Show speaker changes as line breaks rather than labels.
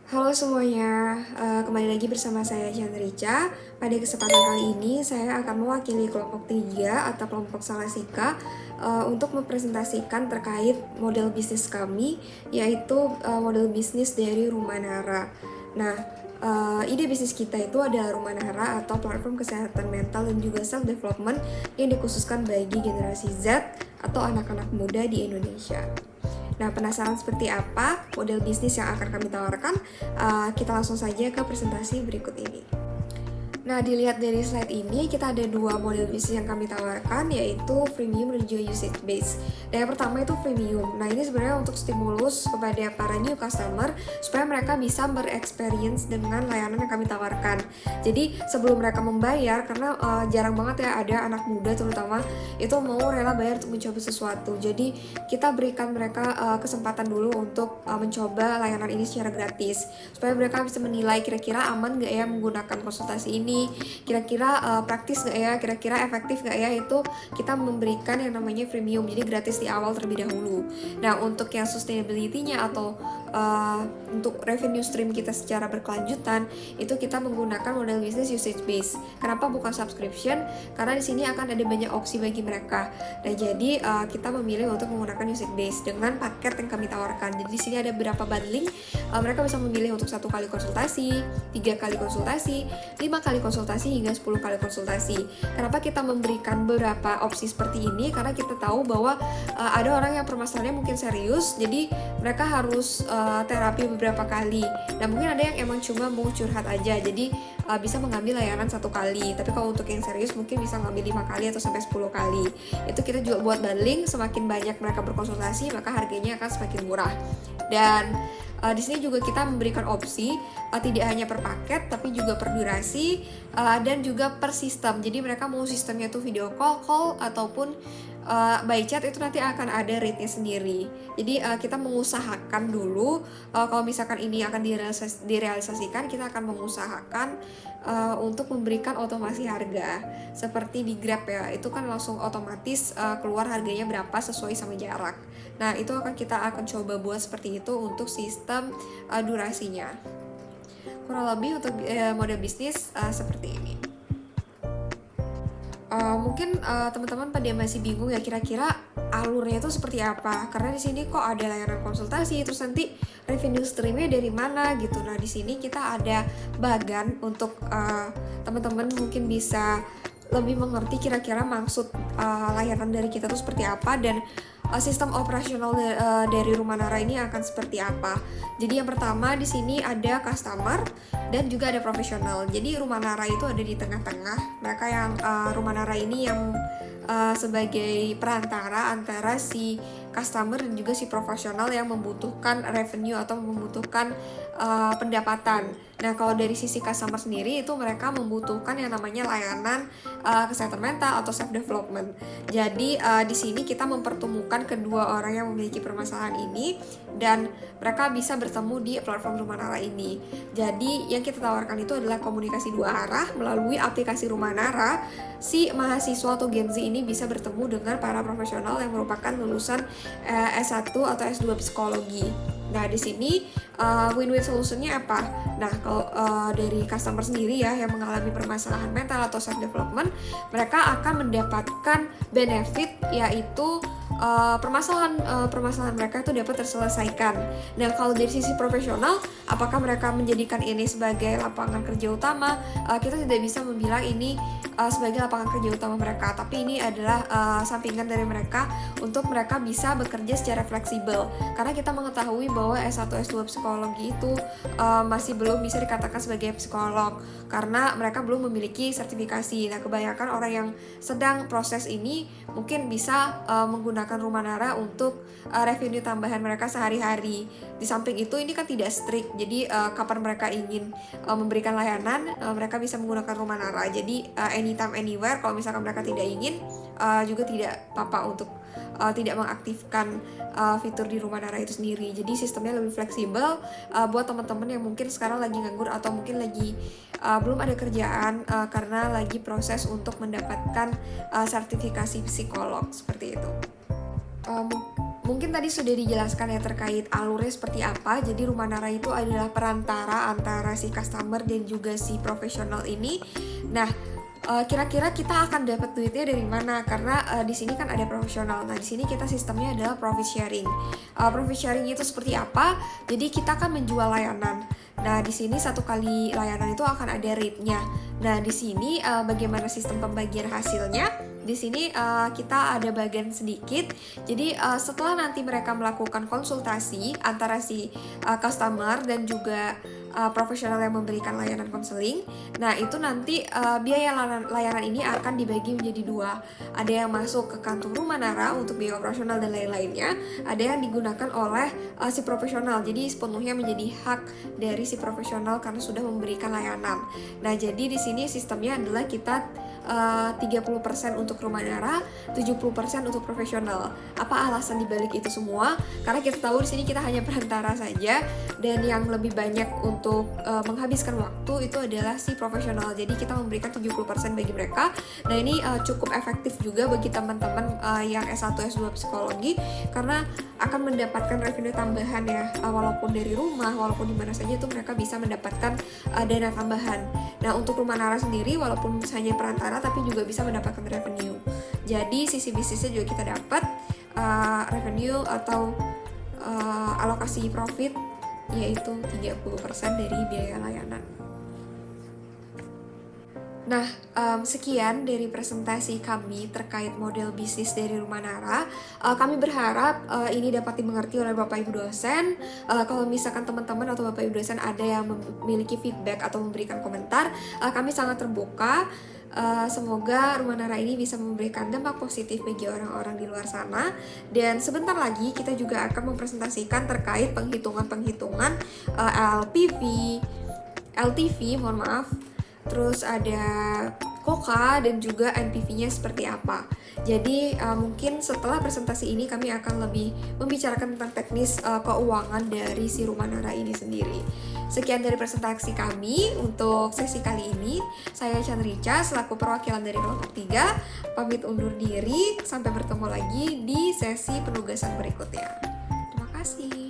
Halo semuanya, kembali lagi bersama saya Chandrica. Pada kesempatan kali ini saya akan mewakili kelompok 3 atau kelompok Salasika untuk mempresentasikan terkait model bisnis kami, yaitu model bisnis dari Rumah Nara. Nah, ide bisnis kita itu adalah Rumah Nara atau platform kesehatan mental dan juga self-development yang dikhususkan bagi generasi Z atau anak-anak muda di Indonesia. Nah, penasaran seperti apa model bisnis yang akan kami tawarkan? Kita langsung saja ke presentasi berikut ini. Nah, dilihat dari slide ini, kita ada dua model bisnis yang kami tawarkan, yaitu freemium dan juga usage based. Dan yang pertama itu freemium. Nah, ini sebenarnya untuk stimulus kepada para new customer, supaya mereka bisa berexperience dengan layanan yang kami tawarkan. Jadi, sebelum mereka membayar, karena jarang banget ya ada anak muda terutama, itu mau rela bayar untuk mencoba sesuatu. Jadi, kita berikan mereka kesempatan dulu untuk mencoba layanan ini secara gratis, supaya mereka bisa menilai kira-kira aman nggak ya menggunakan konsultasi ini, kira-kira praktis nggak ya, kira-kira efektif nggak ya. Itu kita memberikan yang namanya freemium, jadi gratis di awal terlebih dahulu. Nah, untuk yang sustainability-nya atau untuk revenue stream kita secara berkelanjutan, itu kita menggunakan model bisnis usage based. Kenapa bukan subscription? Karena di sini akan ada banyak opsi bagi mereka. Nah, jadi kita memilih untuk menggunakan usage based dengan paket yang kami tawarkan. Jadi di sini ada beberapa bundling. Mereka bisa memilih untuk 1 kali konsultasi, 3 kali konsultasi, 5 kali konsultasi, hingga 10 kali konsultasi. Kenapa kita memberikan beberapa opsi seperti ini? Karena kita tahu bahwa ada orang yang permasalahannya mungkin serius, jadi mereka harus terapi beberapa kali. Nah, mungkin ada yang emang cuma mau curhat aja, jadi bisa mengambil layanan 1 kali. Tapi kalau untuk yang serius mungkin bisa ngambil 5 kali atau sampai 10 kali. Itu kita juga buat bundling, semakin banyak mereka berkonsultasi, maka harganya akan semakin murah. Dan di sini juga kita memberikan opsi tidak hanya per paket, tapi juga per durasi dan juga per sistem. Jadi mereka mau sistemnya tuh video call ataupun by chat, itu nanti akan ada rate-nya sendiri. Jadi kita mengusahakan dulu kalau misalkan ini akan direalisasikan, kita akan mengusahakan untuk memberikan otomasi harga seperti di Grab ya, itu kan langsung otomatis keluar harganya berapa sesuai sama jarak. Nah, itu kita akan coba buat seperti itu untuk sistem durasinya. Kurang lebih untuk model bisnis seperti ini. Mungkin teman-teman pada masih bingung ya, kira-kira alurnya itu seperti apa, karena di sini kok ada layanan konsultasi, terus nanti revenue streamnya dari mana gitu. Nah, di sini kita ada bagan untuk teman-teman mungkin bisa lebih mengerti kira-kira maksud layanan dari kita itu seperti apa, dan sistem operasional dari Rumah Nara ini akan seperti apa. Jadi yang pertama di sini ada customer dan juga ada profesional. Jadi Rumah Nara itu ada di tengah-tengah. Mereka yang Rumah Nara ini yang sebagai perantara antara si customer dan juga si profesional yang membutuhkan revenue atau membutuhkan pendapatan. Nah, kalau dari sisi customer sendiri itu mereka membutuhkan yang namanya layanan kesehatan mental atau self development. Jadi di sini kita mempertemukan kedua orang yang memiliki permasalahan ini, dan mereka bisa bertemu di platform Rumah Nara ini. Jadi yang kita tawarkan itu adalah komunikasi 2 arah melalui aplikasi Rumah Nara. Si mahasiswa atau Gen Z ini bisa bertemu dengan para profesional yang merupakan lulusan S1 atau S2 psikologi. Nah, di sini win-win solutionnya apa? Nah, kalau dari customer sendiri ya yang mengalami permasalahan mental atau self development, mereka akan mendapatkan benefit, yaitu permasalahan mereka itu dapat terselesaikan. Nah, kalau dari sisi profesional, apakah mereka menjadikan ini sebagai lapangan kerja utama? Kita tidak bisa membilang ini sebagai lapangan kerja utama mereka, tapi ini adalah sampingan dari mereka untuk mereka bisa bekerja secara fleksibel. Karena kita mengetahui bahwa S1 S2 psikologi itu masih belum bisa dikatakan sebagai psikolog karena mereka belum memiliki sertifikasi. Nah, kebanyakan orang yang sedang proses ini mungkin bisa menggunakan Rumah Nara untuk revenue tambahan mereka sehari-hari. Di samping itu ini kan tidak strict, jadi kapan mereka ingin memberikan layanan, mereka bisa menggunakan Rumah Nara. Jadi anytime anywhere, kalau misalkan mereka tidak ingin juga tidak apa-apa untuk tidak mengaktifkan fitur di Rumah Nara itu sendiri. Jadi sistemnya lebih fleksibel buat teman-teman yang mungkin sekarang lagi nganggur atau mungkin lagi belum ada kerjaan karena lagi proses untuk mendapatkan sertifikasi psikolog seperti itu. Mungkin tadi sudah dijelaskan ya terkait alurnya seperti apa. Jadi Rumah Nara itu adalah perantara antara si customer dan juga si profesional ini. Nah, kira-kira kita akan dapat duitnya dari mana? Karena di sini kan ada profesional. Nah, di sini kita sistemnya adalah profit sharing. Profit sharing itu seperti apa? Jadi kita akan menjual layanan. Nah, di sini satu kali layanan itu akan ada rate-nya. Nah, di sini bagaimana sistem pembagian hasilnya? Di sini kita ada bagian sedikit. Jadi setelah nanti mereka melakukan konsultasi antara si customer dan juga profesional yang memberikan layanan konseling, nah itu nanti biaya layanan ini akan dibagi menjadi dua. Ada yang masuk ke kantor Rumah Nara untuk biaya operasional dan lain-lainnya. Ada yang digunakan oleh si profesional. Jadi sepenuhnya menjadi hak dari si profesional karena sudah memberikan layanan. Nah, jadi di sini sistemnya adalah kita 30% untuk Rumah Nara, 70% untuk profesional. Apa alasan dibalik itu semua? Karena kita tahu di sini kita hanya perantara saja, dan yang lebih banyak untuk menghabiskan waktu itu adalah si profesional. Jadi kita memberikan 70% bagi mereka. Nah, ini cukup efektif juga bagi teman-teman yang S1, S2 psikologi, karena akan mendapatkan revenue tambahan ya, walaupun dari rumah, walaupun di mana saja itu mereka bisa mendapatkan dana tambahan. Nah, untuk Rumah Nara sendiri walaupun hanya perantara tapi juga bisa mendapatkan revenue. Jadi sisi bisnisnya juga kita dapat revenue atau alokasi profit, yaitu 30% dari biaya layanan. Nah, sekian dari presentasi kami terkait model bisnis dari Rumah Nara. Kami berharap ini dapat dimengerti oleh Bapak Ibu dosen. Kalau misalkan teman-teman atau Bapak Ibu dosen ada yang memiliki feedback atau memberikan komentar, kami sangat terbuka. Semoga Rumah Nara ini bisa memberikan dampak positif bagi orang-orang di luar sana. Dan sebentar lagi kita juga akan mempresentasikan terkait penghitungan-penghitungan LTV, mohon maaf. Terus ada KOKA dan juga NPV-nya seperti apa. Jadi mungkin setelah presentasi ini kami akan lebih membicarakan tentang teknis keuangan dari si Rumah Nara ini sendiri. Sekian dari presentasi kami untuk sesi kali ini. Saya Chandrica selaku perwakilan dari kelompok 3 pamit undur diri. Sampai bertemu lagi di sesi penugasan berikutnya. Terima kasih.